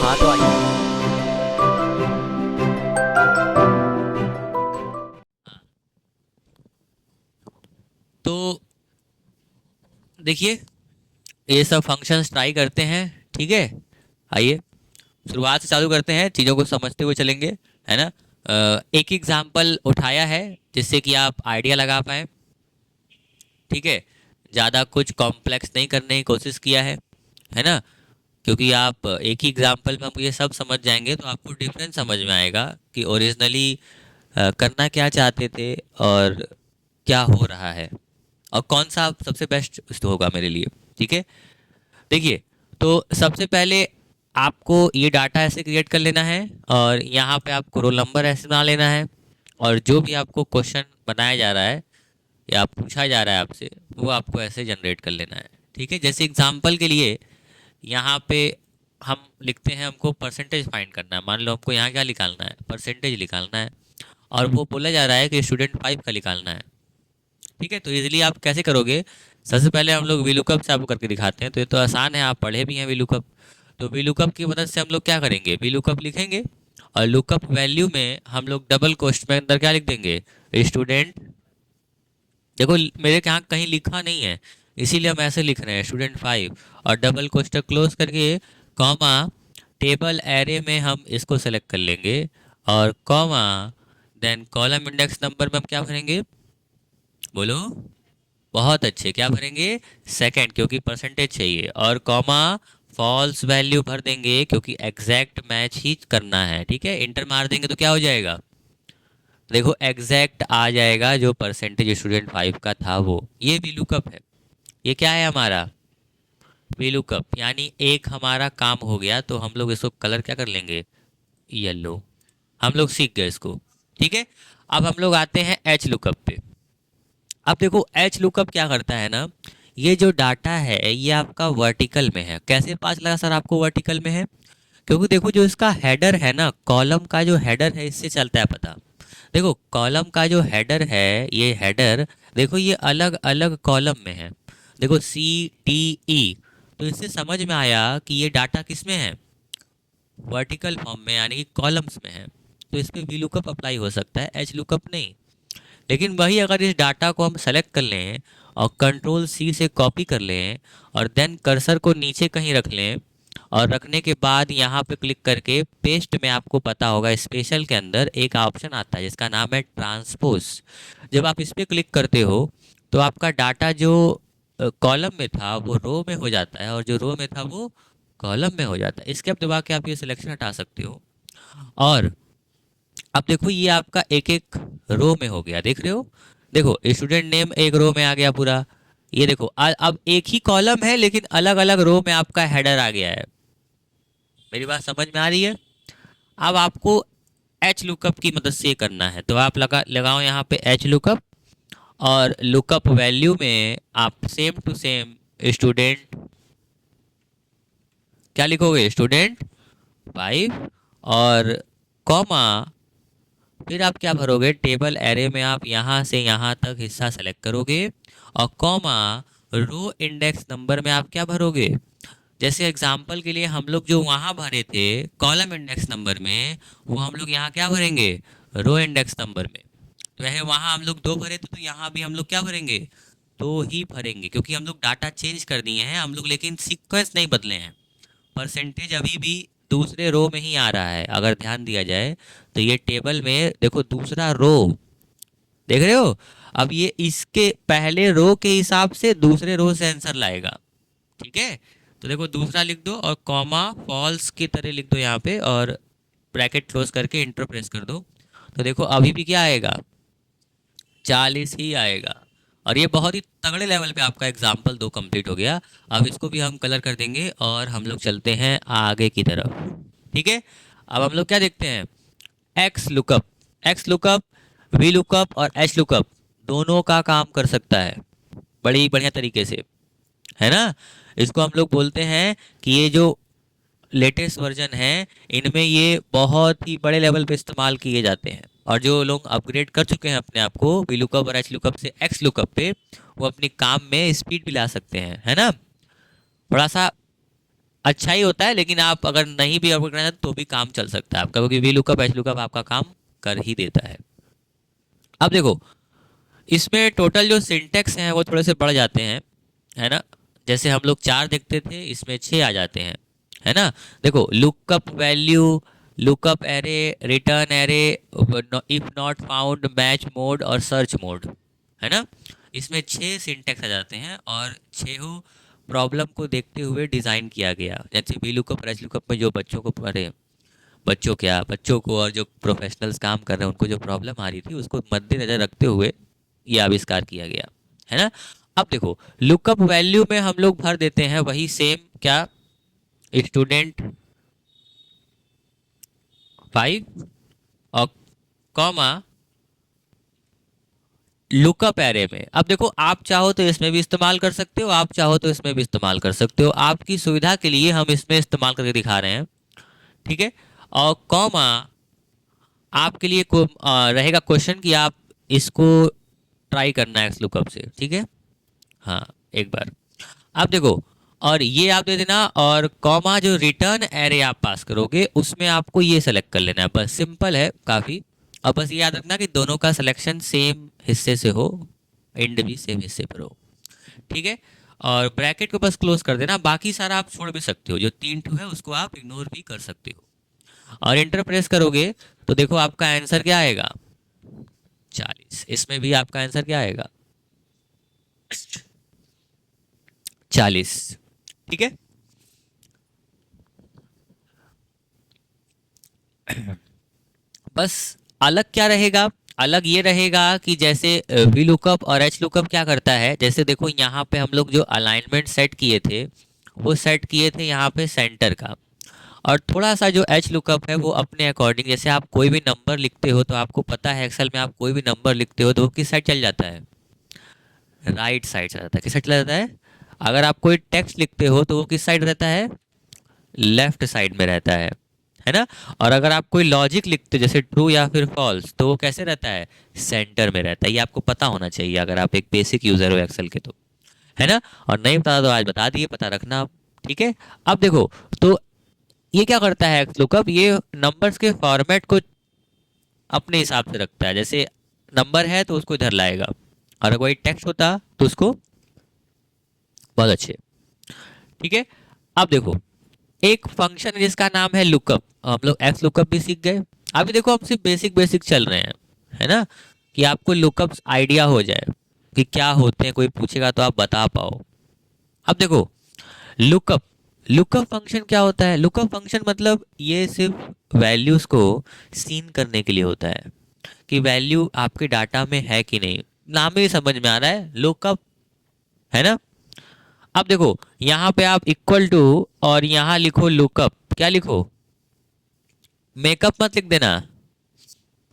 हाँ तो आइए। तो देखिए, ये सब फंक्शंस ट्राई करते हैं। ठीक है, आइए शुरुआत से चालू करते हैं, चीज़ों को समझते हुए चलेंगे, है ना। एक एग्जाम्पल उठाया है जिससे कि आप आइडिया लगा पाए। ठीक है, ज़्यादा कुछ कॉम्प्लेक्स नहीं करने की कोशिश किया है ना। क्योंकि आप एक ही एग्जाम्पल में हम ये सब समझ जाएंगे तो आपको डिफरेंस समझ में आएगा कि ओरिजिनली करना क्या चाहते थे और क्या हो रहा है, और कौन सा सबसे बेस्ट होगा मेरे लिए। ठीक है, देखिए, तो सबसे पहले आपको ये डाटा ऐसे क्रिएट कर लेना है और यहाँ पे आपको रोल नंबर ऐसे बना लेना है, और जो भी आपको क्वेश्चन बनाया जा रहा है या पूछा जा रहा है आपसे, वो आपको ऐसे जनरेट कर लेना है। ठीक है, जैसे एग्जांपल के लिए यहाँ पे हम लिखते हैं, हमको परसेंटेज फाइंड करना है। मान लो हमको यहाँ क्या निकालना है, परसेंटेज निकालना है, और वो बोला जा रहा है कि स्टूडेंट 5 का निकालना है। ठीक है, तो इजीली आप कैसे करोगे। सबसे पहले हम लोग वीलुकअप से आपको करके दिखाते हैं, तो ये तो आसान है, आप पढ़े भी हैं वीलुकअप। तो वीलुकअप की मदद से हम लोग क्या करेंगे, वीलुकअप लिखेंगे और लुकअप वैल्यू में हम लोग डबल कोष्ठ में अंदर क्या लिख देंगे, स्टूडेंट। देखो मेरे यहाँ कहीं लिखा नहीं है, इसीलिए हम ऐसे लिख रहे हैं, स्टूडेंट 5, और डबल कोष्ठक क्लोज करके कॉमा, टेबल एरे में हम इसको सेलेक्ट कर लेंगे, और comma, then column index number में हम क्या भरेंगे, बोलो। बहुत अच्छे, क्या भरेंगे, सेकंड, क्योंकि परसेंटेज चाहिए, और कॉमा, फॉल्स वैल्यू भर देंगे क्योंकि एग्जैक्ट मैच ही करना है। ठीक है, इंटर मार देंगे तो क्या हो जाएगा, देखो एग्जैक्ट आ जाएगा, जो परसेंटेज स्टूडेंट 5 का था वो। ये वी लुकअप है, ये क्या है हमारा, वी लुकअप, यानी एक हमारा काम हो गया। तो हम लोग इसको कलर क्या कर लेंगे, येलो। हम लोग सीख गए इसको। ठीक है, अब हम लोग आते हैं एच लुकअप पे। अब देखो एच लुकअप क्या करता है ना, ये जो डाटा है ये आपका वर्टिकल में है। कैसे पता चला सर आपको वर्टिकल में है, क्योंकि देखो जो इसका हेडर है ना, कॉलम का जो हेडर है, इससे चलता है पता। देखो कॉलम का जो हेडर है, ये हेडर, देखो ये अलग अलग कॉलम में है। देखो CTE, तो इससे समझ में आया कि ये डाटा किस में है, वर्टिकल फॉर्म में, यानी कि कॉलम्स में है। तो इस पर वी लुकअप अप्लाई हो सकता है, एच लुकअप नहीं। लेकिन वही अगर इस डाटा को हम सेलेक्ट कर लें और कंट्रोल C से कॉपी कर लें और देन कर्सर को नीचे कहीं रख लें, और रखने के बाद यहाँ पे क्लिक करके पेस्ट में, आपको पता होगा स्पेशल के अंदर एक ऑप्शन आता है जिसका नाम है ट्रांसपोज। जब आप इस पर क्लिक करते हो तो आपका डाटा जो कॉलम में था वो रो में हो जाता है, और जो रो में था वो कॉलम में हो जाता है। इसके अब दबा के आप ये सिलेक्शन हटा सकते हो, और अब देखो ये आपका एक एक रो में हो गया, देख रहे हो। देखो स्टूडेंट नेम एक रो में आ गया पूरा। ये देखो अब एक ही कॉलम है लेकिन अलग अलग रो में आपका हेडर आ गया है। मेरी बात समझ में आ रही है। अब आपको एच लुकअप की मदद से ये करना है, तो आप लगाओ यहाँ पे एच लुकअप, और लुकअप वैल्यू में आप सेम टू सेम स्टूडेंट, क्या लिखोगे, स्टूडेंट 5, और कॉमा, फिर आप क्या भरोगे, टेबल एरे में आप यहाँ से यहाँ तक हिस्सा सेलेक्ट करोगे, और कॉमा, रो इंडेक्स नंबर में आप क्या भरोगे। जैसे एग्जांपल के लिए हम लोग जो वहाँ भरे थे कॉलम इंडेक्स नंबर में, वो हम लोग यहाँ क्या भरेंगे, रो इंडेक्स नंबर में। तो वह वहाँ हम लोग 2 भरे थे, तो यहाँ भी हम लोग क्या भरेंगे, 2 ही भरेंगे, क्योंकि हम लोग डाटा चेंज कर दिए हैं हम लोग, लेकिन सीक्वेंस नहीं बदले हैं। परसेंटेज अभी भी दूसरे रो में ही आ रहा है, अगर ध्यान दिया जाए तो ये टेबल में देखो दूसरा रो, देख रहे हो। अब ये इसके पहले रो के हिसाब से दूसरे रो से आंसर लाएगा। ठीक है, तो देखो दूसरा लिख दो और कॉमा फॉल्स की तरह लिख दो यहाँ पे, और ब्रैकेट क्लोज करके इंटर प्रेस कर दो। तो देखो अभी भी क्या आएगा, 40 ही आएगा। और ये बहुत ही तगड़े लेवल पे आपका एग्जाम्पल 2 कंप्लीट हो गया। अब इसको भी हम कलर कर देंगे और हम लोग चलते हैं आगे की तरफ। ठीक है, अब हम लोग क्या देखते हैं, x lookup. X lookup, V lookup और एच लुकअप दोनों का काम कर सकता है बड़ी बढ़िया तरीके से, है ना। इसको हम लोग बोलते हैं कि ये जो लेटेस्ट वर्जन है, इनमें ये बहुत ही बड़े लेवल पे इस्तेमाल किए जाते हैं, और जो लोग अपग्रेड कर चुके हैं अपने आप को वी लुकअप और एच लुकअप से एक्स लुकअप पे, वो अपने काम में स्पीड भी ला सकते हैं, है ना। थोड़ा सा अच्छा ही होता है, लेकिन आप अगर नहीं भी अपडेट करना तो भी काम चल सकता है आपका, क्योंकि वी लुकअप एच लुकअप आपका काम कर ही देता है। अब देखो, इसमें टोटल जो सिंटेक्स हैं वो थोड़े से बढ़ जाते हैं, है ना। जैसे हम लोग 4 देखते थे, इसमें 6 आ जाते हैं, है ना। देखो, lookup value, lookup array, return array, if not found, match mode और सर्च मोड, है ना। इसमें 6 सिंटेक्स आ जाते हैं और 6 प्रॉब्लम को देखते हुए डिज़ाइन किया गया। जैसे वी लुकअप और एच लुकअप में जो बच्चों को पढ़े, बच्चों को और जो प्रोफेशनल्स काम कर रहे हैं उनको जो प्रॉब्लम आ रही थी उसको मद्देनजर रखते हुए ये आविष्कार किया गया, है ना। अब देखो, लुकअप वैल्यू में हम लोग भर देते हैं वही सेम, क्या, स्टूडेंट 5 और कॉमा लुकअप एरे में। अब देखो, आप चाहो तो इसमें भी इस्तेमाल कर सकते हो, आप चाहो तो इसमें भी इस्तेमाल कर सकते हो, आपकी सुविधा के लिए हम इसमें इस्तेमाल करके दिखा रहे हैं, ठीक है। और कॉमा आपके लिए रहेगा क्वेश्चन कि आप इसको ट्राई करना है एक्स लुकअप से, ठीक है। हाँ, एक बार आप देखो, और ये आप दे देना, और कॉमा जो रिटर्न एरे आप पास करोगे उसमें आपको ये सेलेक्ट कर लेना है, बस सिंपल है काफ़ी। और बस ये याद रखना कि दोनों का सिलेक्शन सेम हिस्से से हो, एंड भी सेम हिस्से पर हो, ठीक है। और ब्रैकेट को बस क्लोज कर देना, बाकी सारा आप छोड़ भी सकते हो, जो 3 है उसको आप इग्नोर भी कर सकते हो। और इंटर प्रेस करोगे तो देखो आपका आंसर क्या आएगा, 40। इसमें भी आपका आंसर क्या आएगा, 40, ठीक है। बस अलग क्या रहेगा, अलग ये रहेगा कि जैसे वी लुकअप और एच लुकअप क्या करता है, जैसे देखो यहाँ पे हम लोग जो अलाइनमेंट सेट किए थे वो सेट किए थे यहाँ पे सेंटर का, और थोड़ा सा जो एच लुकअप है वो अपने अकॉर्डिंग, जैसे आप कोई भी नंबर लिखते हो तो आपको पता है एक्सेल में आप कोई भी नंबर लिखते हो तो वो किस साइड चल जाता है, राइट साइड चला जाता है। किस साइड चला जाता है, अगर आप कोई टेक्स्ट लिखते हो तो वो किस साइड रहता है, लेफ्ट साइड में रहता है ना। और अगर आप कोई लॉजिक लिखते हो जैसे ट्रू या फिर फॉल्स तो वो कैसे रहता है, सेंटर में रहता है। ये आपको पता होना चाहिए अगर आप एक बेसिक यूजर हो एक्सेल के तो, है ना। और नहीं पता तो आज बता दिए, पता रखना आप, ठीक है। अब देखो, तो ये क्या करता है लुकअप, ये नंबर्स के फॉर्मेट को अपने हिसाब से रखता है। जैसे नंबर है तो उसको इधर लाएगा, और अगर कोई टेक्स्ट होता तो उसको, बहुत अच्छे, ठीक है। अब देखो, एक फंक्शन है जिसका नाम है लुकअप, हम लोग एक्स लुकअप भी सीख गए। अभी देखो हम सिर्फ बेसिक बेसिक चल रहे हैं, है ना, कि आपको लुकअप आइडिया हो जाए कि क्या होते हैं, कोई पूछेगा तो आप बता पाओ। अब देखो, लुकअप लुकअप फंक्शन क्या होता है, लुकअप फंक्शन मतलब ये सिर्फ वैल्यूज को सीन करने के लिए होता है कि वैल्यू आपके डाटा में है कि नहीं। नाम ही समझ में आ रहा है लुकअप, है ना। अब देखो, यहाँ पे आप इक्वल टू और यहाँ लिखो लुकअप, क्या लिखो, मेकअप मत लिख देना,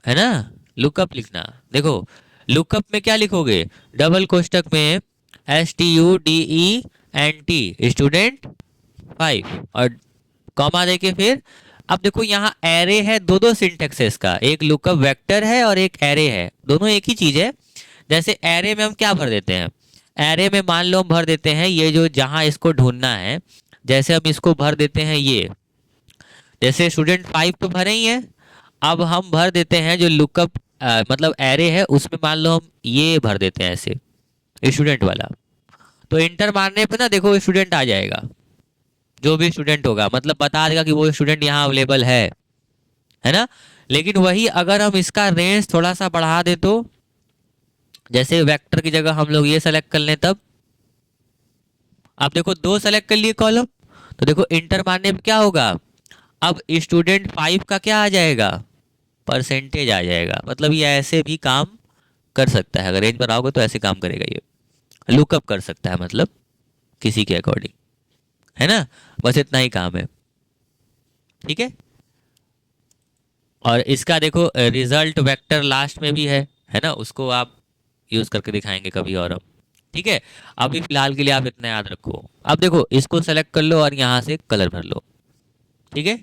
है ना, लुकअप लिखना। देखो, लुकअप में क्या लिखोगे, डबल कोष्टक में STUDENT स्टूडेंट 5 और कॉमा देके फिर। अब देखो यहाँ एरे है, दो दो सिंटेक्स है इसका, एक लुकअप वेक्टर है और एक एरे है, दोनों एक ही चीज है। जैसे एरे में हम क्या भर देते हैं, एरे में मान लो हम भर देते हैं ये जो जहां इसको ढूंढना है, जैसे हम इसको भर देते हैं ये, जैसे स्टूडेंट 5 तो भरे ही है, अब हम भर देते हैं जो लुकअप मतलब एरे है उसमें मान लो हम ये भर देते हैं ऐसे, स्टूडेंट वाला। तो इंटर मारने पे ना देखो स्टूडेंट आ जाएगा, जो भी स्टूडेंट होगा मतलब बता देगा कि वो स्टूडेंट यहाँ अवेलेबल है ना। लेकिन वही अगर हम इसका रेंज थोड़ा सा बढ़ा दे तो, जैसे वेक्टर की जगह हम लोग ये सेलेक्ट कर लें तब, आप देखो 2 सेलेक्ट कर लिए कॉलम, तो देखो इंटर मारने पे क्या होगा, अब स्टूडेंट 5 का क्या आ जाएगा, परसेंटेज आ जाएगा। मतलब ये ऐसे भी काम कर सकता है, अगर रेंज पर आओगे तो ऐसे काम करेगा, ये लुकअप कर सकता है मतलब किसी के अकॉर्डिंग, है ना। बस इतना ही काम है, ठीक है। और इसका देखो रिजल्ट वेक्टर लास्ट में भी है ना, उसको आप यूज करके दिखाएंगे कभी और हम, ठीक है। अभी फिलहाल के लिए आप इतना याद रखो। अब देखो इसको सेलेक्ट कर लो और यहाँ से कलर भर लो, ठीक है।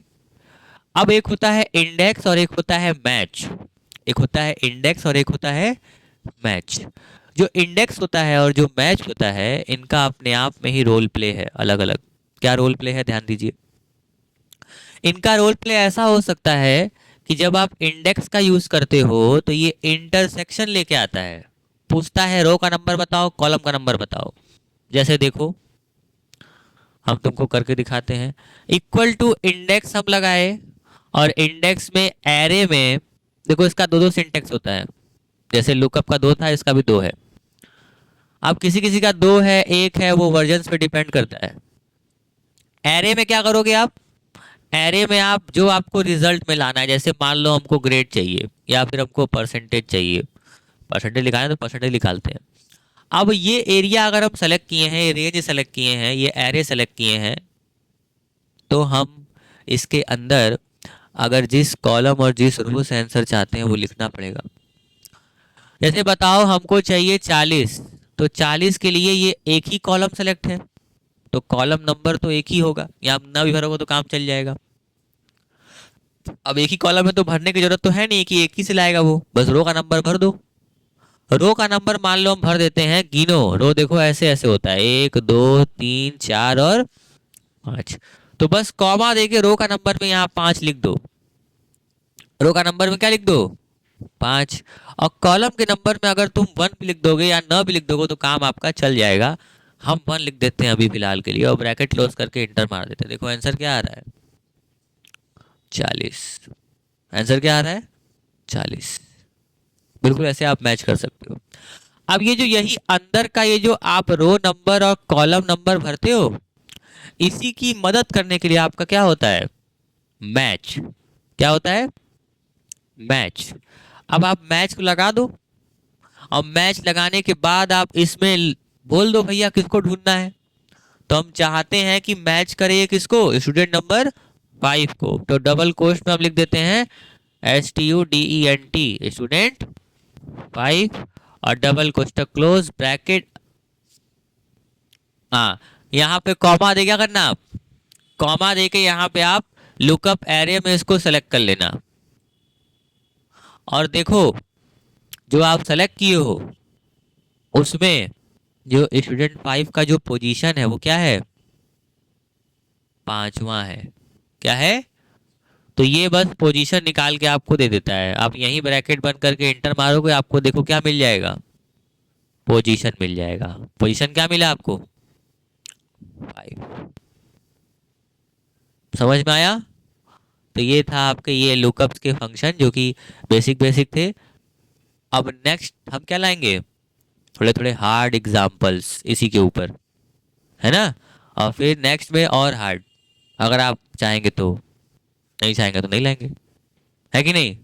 अब एक होता है इंडेक्स और एक होता है मैच, एक होता है इंडेक्स और एक होता है मैच। जो इंडेक्स होता है और जो मैच होता है इनका अपने आप में ही रोल प्ले है अलग अलग, क्या रोल प्ले है, ध्यान दीजिए। इनका रोल प्ले ऐसा हो सकता है कि जब आप इंडेक्स का यूज करते हो तो ये इंटरसेक्शन लेके आता है, पूछता है रो का नंबर बताओ, कॉलम का नंबर बताओ। जैसे देखो, हम तुमको करके दिखाते हैं। इक्वल टू इंडेक्स हम लगाए, और इंडेक्स में एरे में देखो, इसका दो दो सिंटेक्स होता है। जैसे लुकअप का दो था, इसका भी दो है। अब किसी किसी का दो है, एक है, वो वर्जन्स पे डिपेंड करता है। एरे में क्या करोगे आप, एरे में आप जो आपको रिजल्ट में लाना है, जैसे मान लो हमको ग्रेड चाहिए या फिर हमको परसेंटेज चाहिए, परसेंटेज लिखाना है तो परसेंटेज निकालते हैं। अब ये एरिया अगर हम सेलेक्ट किए हैं, ये रेंज सेलेक्ट किए हैं, ये एरे सेलेक्ट किए हैं, तो हम इसके अंदर अगर जिस कॉलम और जिस रो से आंसर चाहते हैं वो लिखना पड़ेगा। जैसे बताओ हमको चाहिए 40, तो 40 के लिए ये एक ही कॉलम सेलेक्ट है, तो कॉलम नंबर तो एक ही होगा, या आप ना भी भरोगे तो काम चल जाएगा। अब एक ही कॉलम है तो भरने की जरूरत तो है नहीं कि एक ही से लाएगा वो, बस रो का नंबर भर दो। रो का नंबर मान लो हम भर देते हैं, गिनो रो, देखो ऐसे ऐसे होता है, 1 2 3 4 और 5। तो बस कॉमा देके रो का नंबर में यहाँ 5 लिख दो, रो का नंबर में क्या लिख दो, 5। और कॉलम के नंबर में अगर तुम 1 भी लिख दोगे या न भी लिख दोगे तो काम आपका चल जाएगा। हम 1 लिख देते हैं अभी फिलहाल के लिए, और ब्रैकेट क्लोज करके इंटर मार देते हैं। देखो आंसर क्या आ रहा है, 40। आंसर क्या आ रहा है, 40। बिल्कुल ऐसे आप मैच कर सकते हो। अब ये जो यही अंदर का ये जो आप रो नंबर और कॉलम नंबर भरते हो, इसी की मदद करने के लिए आपका क्या होता है, मैच। क्या होता है, मैच। अब आप मैच को लगा दो, और मैच लगाने के बाद आप इसमें बोल दो भैया किसको ढूंढना है। तो हम चाहते हैं कि मैच करे किसको, स्टूडेंट नंबर 5 को, तो डबल कोष्ट में हम लिख देते हैं STUDENT, स्टूडेंट 5, और डबल कोष्टक क्लोज ब्रैकेट। हाँ, यहाँ पे कॉमा दे, क्या करना आप, कॉमा दे के यहाँ पे आप लुकअप एरे में इसको सेलेक्ट कर लेना। और देखो जो आप सेलेक्ट किए हो उसमें जो स्टूडेंट 5 का जो पोजीशन है वो क्या है, 5वां है। क्या है, तो ये बस पोजीशन निकाल के आपको दे देता है। आप यहीं ब्रैकेट बंद करके इंटर मारोगे, आपको देखो क्या मिल जाएगा, पोजीशन मिल जाएगा। पोजीशन क्या मिला आपको, 5। समझ में आया। तो ये था आपके ये लुकअप्स के फंक्शन जो कि बेसिक बेसिक थे। अब नेक्स्ट हम क्या लाएंगे, थोड़े थोड़े हार्ड एग्जाम्पल्स इसी के ऊपर, है ना। और फिर नेक्स्ट में और हार्ड, अगर आप चाहेंगे तो, नहीं चाहेंगे तो नहीं लाएंगे, है कि नहीं।